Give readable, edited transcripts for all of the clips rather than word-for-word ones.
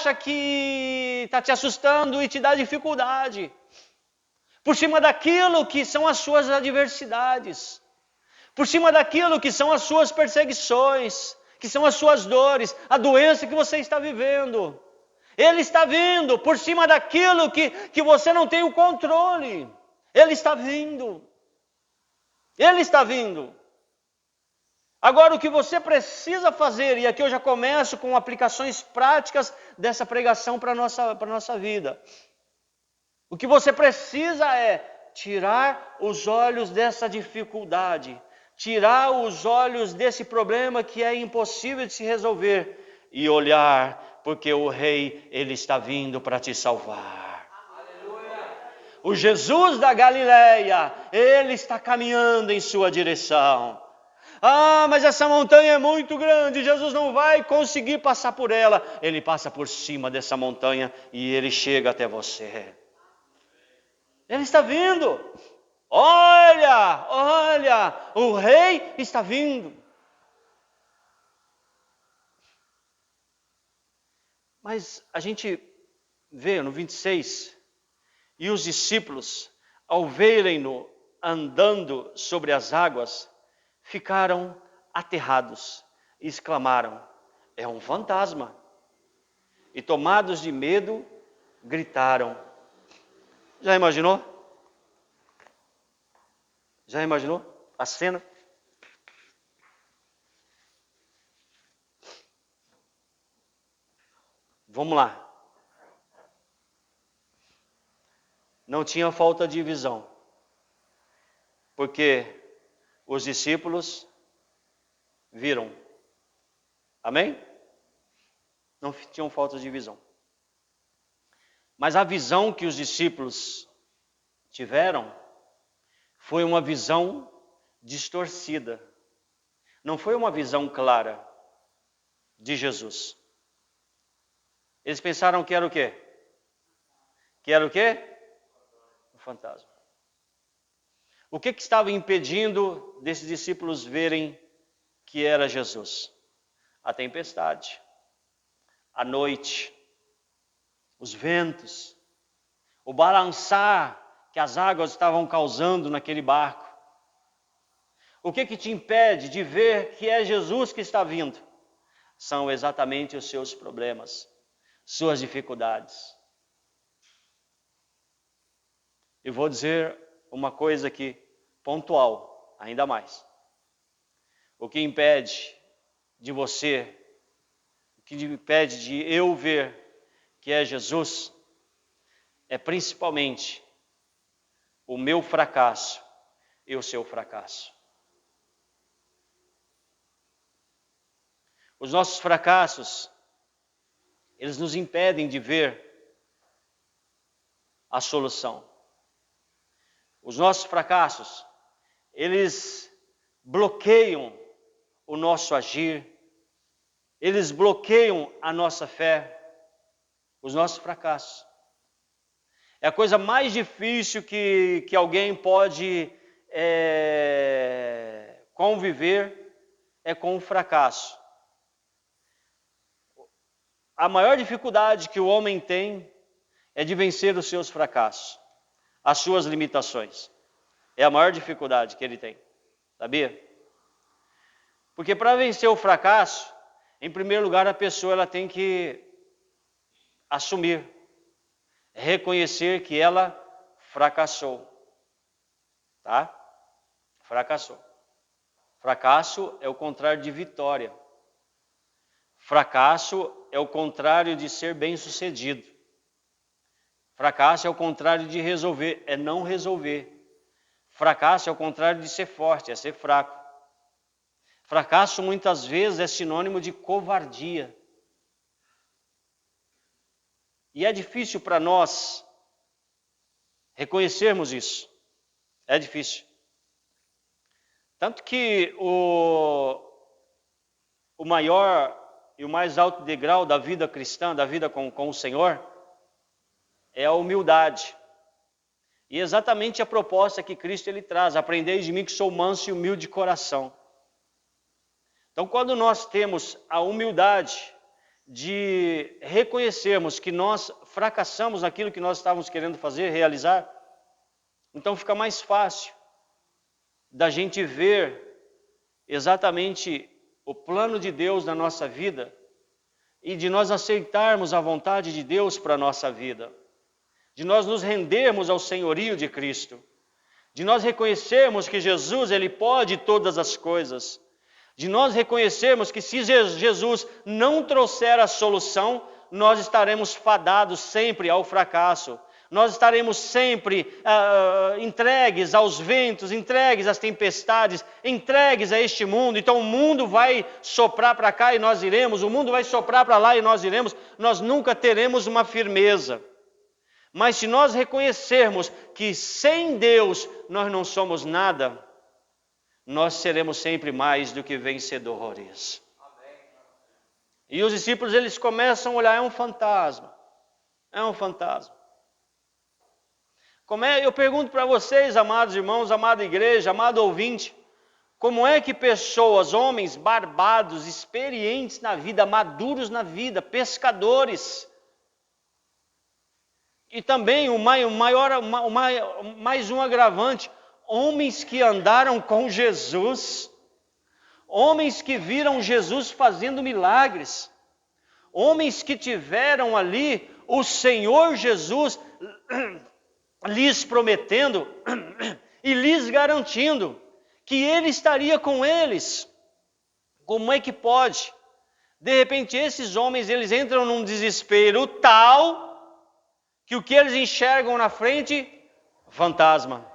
acha que está te assustando e te dá dificuldade. Por cima daquilo que são as suas adversidades. Por cima daquilo que são as suas perseguições, que são as suas dores, a doença que você está vivendo. Ele está vindo por cima daquilo que você não tem o controle. Ele está vindo. Ele está vindo. Agora, o que você precisa fazer, e aqui eu já começo com aplicações práticas dessa pregação para a nossa vida. O que você precisa é tirar os olhos dessa dificuldade, tirar os olhos desse problema que é impossível de se resolver e olhar, porque o Rei, Ele está vindo para te salvar. Aleluia. O Jesus da Galileia, Ele está caminhando em sua direção. Ah, mas essa montanha é muito grande, Jesus não vai conseguir passar por ela. Ele passa por cima dessa montanha e Ele chega até você. Ele está vindo. Olha, olha, o Rei está vindo. Mas a gente vê no 26, e os discípulos, ao verem-no andando sobre as águas, ficaram aterrados e exclamaram: é um fantasma. E tomados de medo, gritaram. Já imaginou? Já imaginou a cena? Vamos lá. Não tinha falta de visão, porque os discípulos viram. Amém? Não tinham falta de visão. Mas a visão que os discípulos tiveram foi uma visão distorcida. Não foi uma visão clara de Jesus. Eles pensaram que era o quê? Que era o quê? Um fantasma. O que estava impedindo desses discípulos verem que era Jesus? A tempestade, a noite, os ventos, o balançar que as águas estavam causando naquele barco. O que te impede de ver que é Jesus que está vindo? São exatamente os seus problemas, suas dificuldades. Eu vou dizer uma coisa aqui, pontual, ainda mais. O que impede de você, o que impede de eu ver que é Jesus, é principalmente o meu fracasso e o seu fracasso. Os nossos fracassos, eles nos impedem de ver a solução. Os nossos fracassos, eles bloqueiam o nosso agir, eles bloqueiam a nossa fé, os nossos fracassos. É a coisa mais difícil que alguém pode conviver, é com o fracasso. A maior dificuldade que o homem tem é de vencer os seus fracassos, as suas limitações. É a maior dificuldade que ele tem, sabia? Porque para vencer o fracasso, em primeiro lugar, a pessoa ela tem que assumir, reconhecer que ela fracassou, tá? Fracassou. Fracasso é o contrário de vitória. Fracasso é o contrário de ser bem-sucedido. Fracasso é o contrário de resolver, é não resolver. Fracasso é o contrário de ser forte, é ser fraco. Fracasso muitas vezes é sinônimo de covardia. E é difícil para nós reconhecermos isso. É difícil. Tanto que o maior e o mais alto degrau da vida cristã, da vida com o Senhor, é a humildade. E exatamente a proposta que Cristo ele traz: aprendei de mim que sou manso e humilde de coração. Então, quando nós temos a humildade de reconhecermos que nós fracassamos naquilo que nós estávamos querendo fazer, realizar, então fica mais fácil da gente ver exatamente o plano de Deus na nossa vida e de nós aceitarmos a vontade de Deus para a nossa vida, de nós nos rendermos ao senhorio de Cristo, de nós reconhecermos que Jesus, Ele pode todas as coisas, de nós reconhecermos que se Jesus não trouxer a solução, nós estaremos fadados sempre ao fracasso. Nós estaremos sempre entregues aos ventos, entregues às tempestades, entregues a este mundo. Então o mundo vai soprar para cá e nós iremos, o mundo vai soprar para lá e nós iremos. Nós nunca teremos uma firmeza. Mas se nós reconhecermos que sem Deus nós não somos nada, nós seremos sempre mais do que vencedores. E os discípulos, eles começam a olhar, é um fantasma. É um fantasma. Eu pergunto para vocês, amados irmãos, amada igreja, amado ouvinte, como é que pessoas, homens barbados, experientes na vida, maduros na vida, pescadores, e também mais um agravante, homens que andaram com Jesus, homens que viram Jesus fazendo milagres, homens que tiveram ali o Senhor Jesus lhes prometendo e lhes garantindo que Ele estaria com eles. Como é que pode? De repente esses homens, eles entram num desespero tal que o que eles enxergam na frente? Fantasma.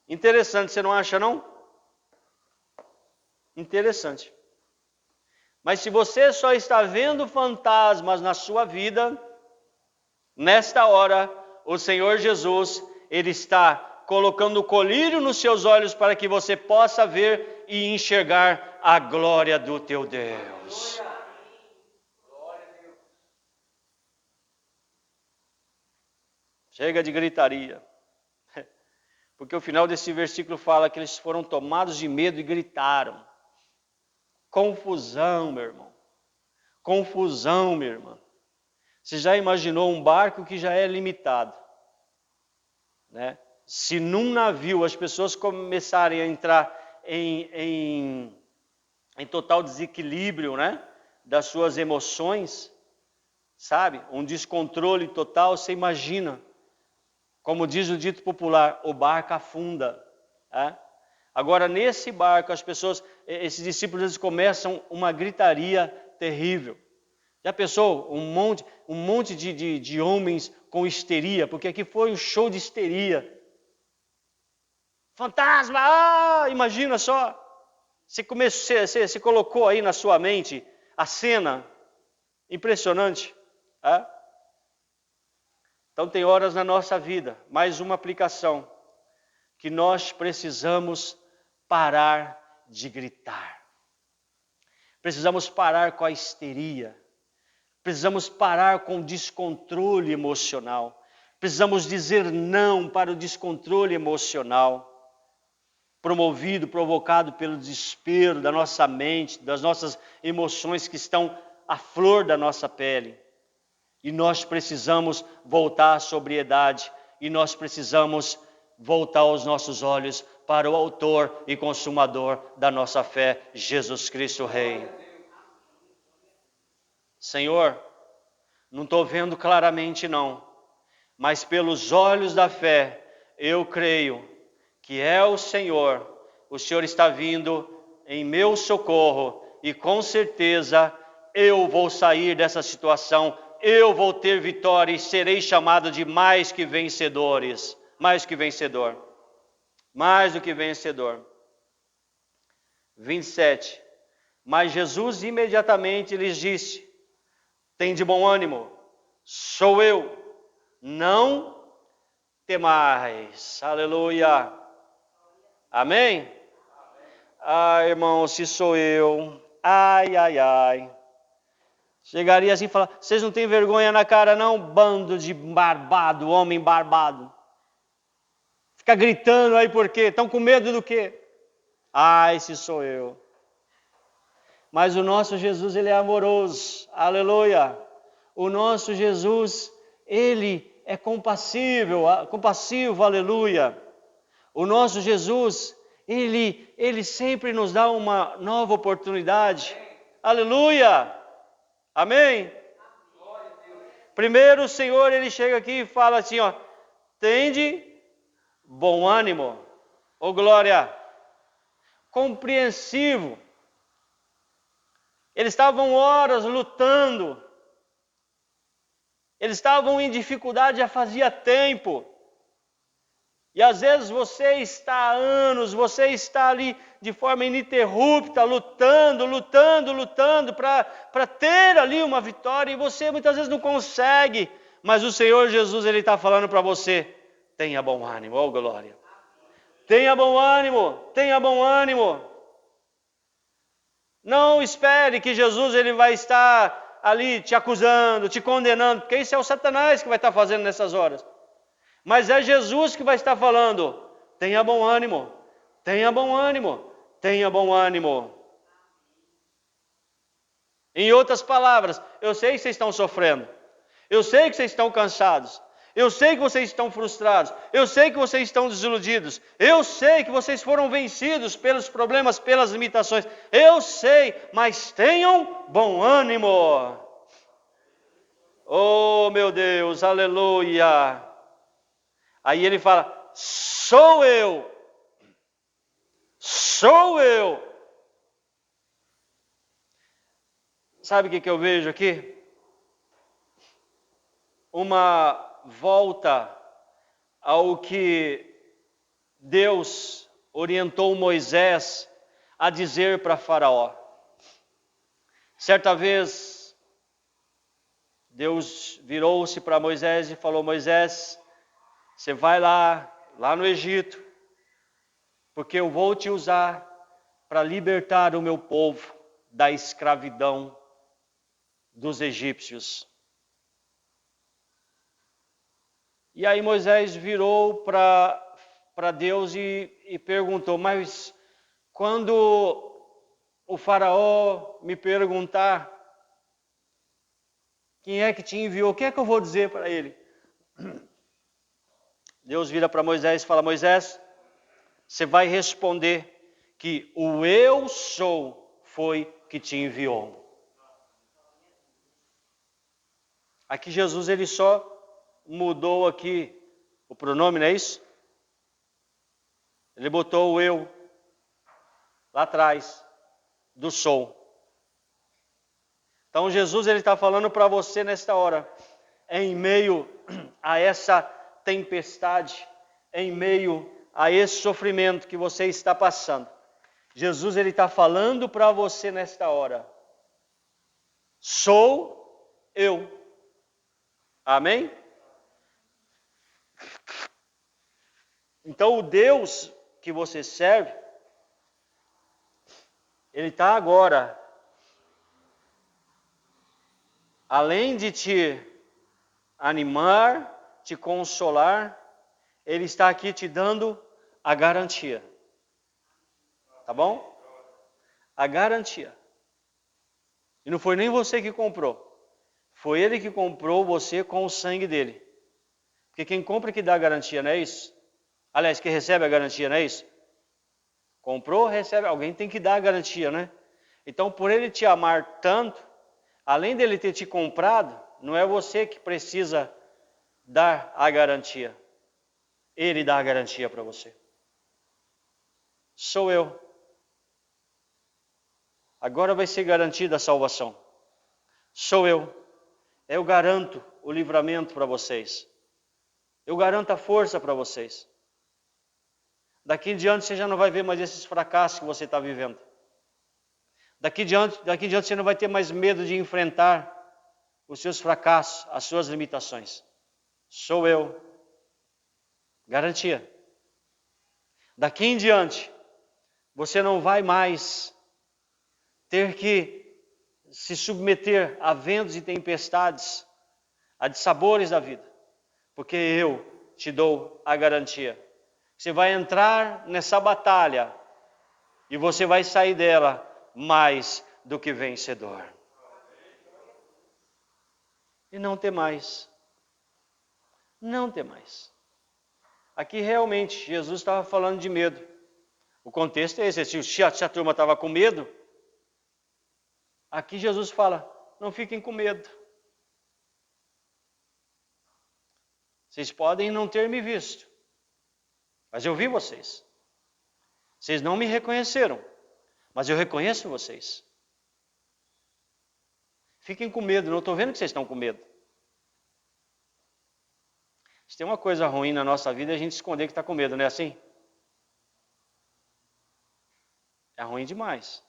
Interessante, você não acha não? Interessante. Mas se você só está vendo fantasmas na sua vida, nesta hora, o Senhor Jesus, Ele está colocando o colírio nos seus olhos para que você possa ver e enxergar a glória do teu Deus. Chega de gritaria. Porque o final desse versículo fala que eles foram tomados de medo e gritaram. Confusão, meu irmão. Confusão, minha irmã. Você já imaginou um barco que já é limitado, né? Se num navio as pessoas começarem a entrar em total desequilíbrio, né, das suas emoções, sabe? Um descontrole total, você imagina. Como diz o dito popular, o barco afunda. Né? Agora, nesse barco, esses discípulos, eles começam uma gritaria terrível. Já pensou? Um monte de homens com histeria, porque aqui foi um show de histeria. Fantasma! Ah, imagina só. Você colocou aí na sua mente a cena. Impressionante. Então tem horas na nossa vida, mais uma aplicação, que nós precisamos parar de gritar. Precisamos parar com a histeria. Precisamos parar com o descontrole emocional. Precisamos dizer não para o descontrole emocional, provocado pelo desespero da nossa mente, das nossas emoções que estão à flor da nossa pele. E nós precisamos voltar à sobriedade, e nós precisamos voltar os nossos olhos para o autor e consumador da nossa fé, Jesus Cristo Rei. Senhor, não estou vendo claramente não, mas pelos olhos da fé, eu creio que é o Senhor está vindo em meu socorro, e com certeza eu vou sair dessa situação, eu vou ter vitória e serei chamado de mais que vencedores, mais que vencedor, mais do que vencedor. 27, mas Jesus imediatamente lhes disse, tem de bom ânimo, sou eu, não temais. Aleluia. Amém? Ai, irmão, se sou eu, ai, ai, ai. Chegaria assim e falar, vocês não têm vergonha na cara não, bando de barbado, homem barbado. Fica gritando aí por quê? Estão com medo do quê? Ai, se sou eu. Mas o nosso Jesus, Ele é amoroso. Aleluia. O nosso Jesus, Ele é compassivo, aleluia. O nosso Jesus, Ele sempre nos dá uma nova oportunidade. Aleluia. Amém? Primeiro o Senhor, Ele chega aqui e fala assim, ó. Tende bom ânimo. Ô glória. Compreensivo. Eles estavam horas lutando. Eles estavam em dificuldade já fazia tempo. E às vezes você está há anos, você está ali de forma ininterrupta, lutando para ter ali uma vitória. E você muitas vezes não consegue. Mas o Senhor Jesus, Ele está falando para você, tenha bom ânimo, ó glória. Tenha bom ânimo, tenha bom ânimo. Não espere que Jesus ele vai estar ali te acusando, te condenando, porque isso é o Satanás que vai estar fazendo nessas horas. Mas é Jesus que vai estar falando, tenha bom ânimo, tenha bom ânimo, tenha bom ânimo. Em outras palavras, eu sei que vocês estão sofrendo, eu sei que vocês estão cansados, eu sei que vocês estão frustrados, eu sei que vocês estão desiludidos, eu sei que vocês foram vencidos pelos problemas, pelas limitações, eu sei, mas tenham bom ânimo. Oh meu Deus, aleluia. Aí ele fala, sou eu. Sabe o que eu vejo aqui? Uma volta ao que Deus orientou Moisés a dizer para Faraó. Certa vez, Deus virou-se para Moisés e falou, Moisés, você vai lá no Egito, porque eu vou te usar para libertar o meu povo da escravidão dos egípcios. E aí Moisés virou para Deus e perguntou, mas quando o faraó me perguntar quem é que te enviou, o que é que eu vou dizer para ele? Deus vira para Moisés e fala, Moisés, você vai responder que o eu sou foi que te enviou. Aqui Jesus ele só mudou aqui o pronome, não é isso? Ele botou o eu lá atrás do sou. Então Jesus ele está falando para você nesta hora, em meio a essa tempestade, em meio a esse sofrimento que você está passando. Jesus ele está falando para você nesta hora. Sou eu. Amém? Então o Deus que você serve, Ele está agora, além de te animar, te consolar, Ele está aqui te dando a garantia. Tá bom? A garantia. E não foi nem você que comprou. Foi Ele que comprou você com o sangue dele. Porque quem compra que dá a garantia, não é isso? Aliás, quem recebe a garantia, não é isso? Comprou, recebe. Alguém tem que dar a garantia, né? Então, por Ele te amar tanto, além dele ter te comprado, não é você que precisa dar a garantia. Ele dá a garantia para você. Sou eu. Agora vai ser garantida a salvação. Sou eu. Eu garanto o livramento para vocês. Eu garanto a força para vocês. Daqui em diante você já não vai ver mais esses fracassos que você está vivendo. Daqui em diante você não vai ter mais medo de enfrentar os seus fracassos, as suas limitações. Sou eu. Garantia. Daqui em diante você não vai mais ter que se submeter a ventos e tempestades, a dissabores da vida, porque eu te dou a garantia. Você vai entrar nessa batalha e você vai sair dela mais do que vencedor. E não temais. Não temais. Aqui realmente Jesus estava falando de medo. O contexto é esse. Se a turma estava com medo, aqui Jesus fala, não fiquem com medo. Vocês podem não ter me visto, mas eu vi vocês. Vocês não me reconheceram, mas eu reconheço vocês. Fiquem com medo, não estou vendo que vocês estão com medo. Se tem uma coisa ruim na nossa vida, é a gente esconder que está com medo, não é assim? É ruim demais.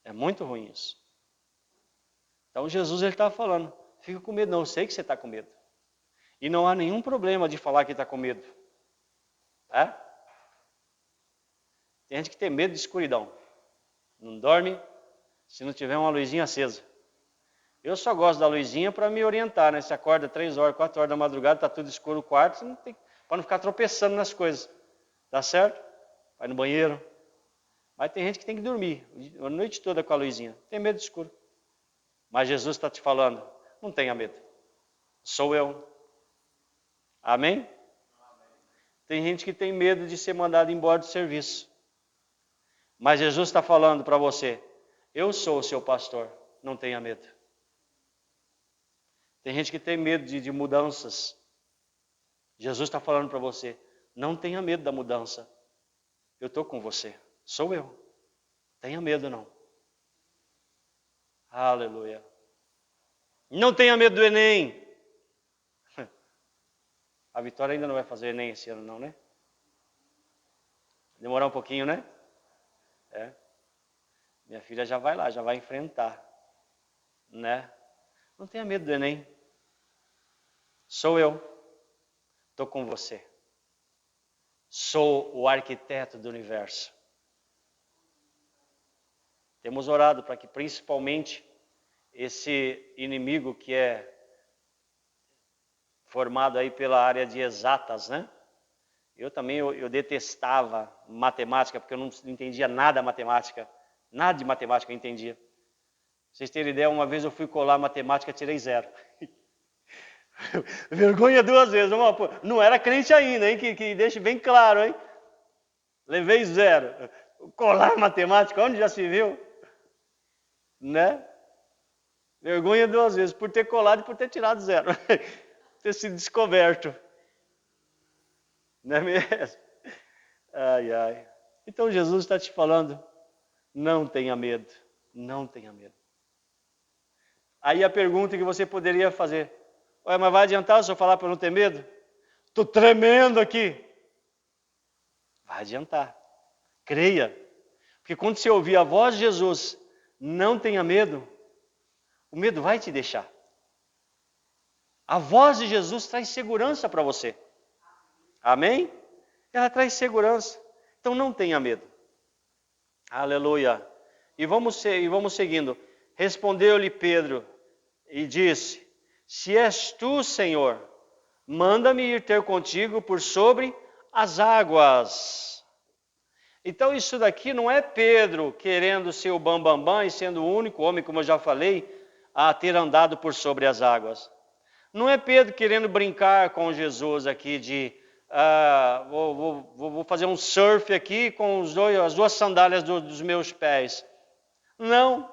É muito ruim isso. Então Jesus está falando, fica com medo não, eu sei que você está com medo. E não há nenhum problema de falar que está com medo. É? Tem gente que tem medo de escuridão. Não dorme se não tiver uma luzinha acesa. Eu só gosto da luzinha para me orientar, né? Se acorda 3 horas, 4 horas da madrugada, está tudo escuro no quarto, para não ficar tropeçando nas coisas. Tá certo? Vai no banheiro. Mas tem gente que tem que dormir a noite toda com a luzinha. Tem medo de escuro. Mas Jesus está te falando, não tenha medo. Sou eu. Amém? Tem gente que tem medo de ser mandado embora do serviço. Mas Jesus está falando para você, eu sou o seu pastor, não tenha medo. Tem gente que tem medo de mudanças. Jesus está falando para você, não tenha medo da mudança. Eu estou com você, sou eu. Tenha medo não. Aleluia. Não tenha medo do Enem. A Vitória ainda não vai fazer Enem esse ano não, né? Demorar um pouquinho, né? É. Minha filha já vai lá, já vai enfrentar. Né? Não tenha medo do Enem. Sou eu. Estou com você. Sou o arquiteto do universo. Temos orado para que principalmente esse inimigo que é formado aí pela área de exatas, né? Eu também eu detestava matemática, porque eu não entendia nada de matemática. Nada de matemática eu entendia. Pra vocês terem ideia, uma vez eu fui colar matemática, tirei 0. Vergonha 2 vezes. Não era crente ainda, hein? Que deixe bem claro, hein? Levei 0. Colar matemática, onde já se viu? Né? Vergonha 2 vezes, por ter colado e por ter tirado 0. Ter sido descoberto. Não é mesmo? Ai, ai. Então Jesus está te falando, não tenha medo. Não tenha medo. Aí a pergunta que você poderia fazer, ué, mas vai adiantar se eu falar para não ter medo? Estou tremendo aqui. Vai adiantar. Creia. Porque quando você ouvir a voz de Jesus, não tenha medo, o medo vai te deixar. A voz de Jesus traz segurança para você. Amém? Ela traz segurança. Então não tenha medo. Aleluia. E vamos seguindo. Respondeu-lhe Pedro e disse, se és tu, Senhor, manda-me ir ter contigo por sobre as águas. Então isso daqui não é Pedro querendo ser o bambambam e sendo o único homem, como eu já falei, a ter andado por sobre as águas. Não é Pedro querendo brincar com Jesus aqui de vou fazer um surf aqui com as 2 sandálias dos meus pés. Não.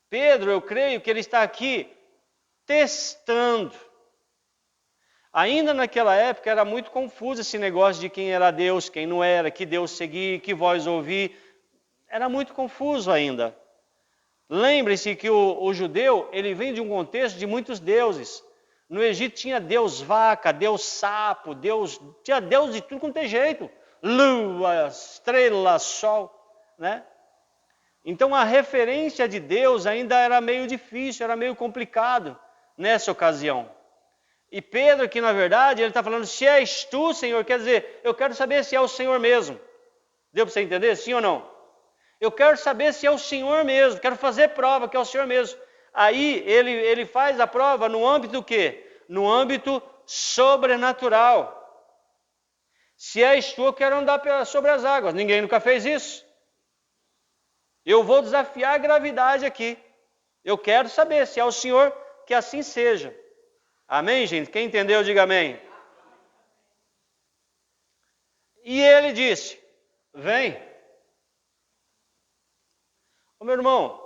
Pedro, eu creio que ele está aqui testando. Ainda naquela época era muito confuso esse negócio de quem era Deus, quem não era, que Deus seguir, que voz ouvir. Era muito confuso ainda. Lembre-se que o judeu, ele vem de um contexto de muitos deuses. No Egito tinha Deus vaca, Deus sapo, tinha Deus de tudo quanto é jeito. Lua, estrela, sol, né? Então a referência de Deus ainda era meio difícil, era meio complicado nessa ocasião. E Pedro aqui na verdade, ele está falando, se és tu, Senhor, quer dizer, eu quero saber se é o Senhor mesmo. Deu para você entender, sim ou não? Eu quero saber se é o Senhor mesmo, quero fazer prova que é o Senhor mesmo. Aí ele faz a prova no âmbito do quê? No âmbito sobrenatural. Se és tu, eu quero andar sobre as águas. Ninguém nunca fez isso. Eu vou desafiar a gravidade aqui. Eu quero saber se é o Senhor que assim seja. Amém, gente? Quem entendeu, diga amém. E ele disse: vem. Ô, meu irmão,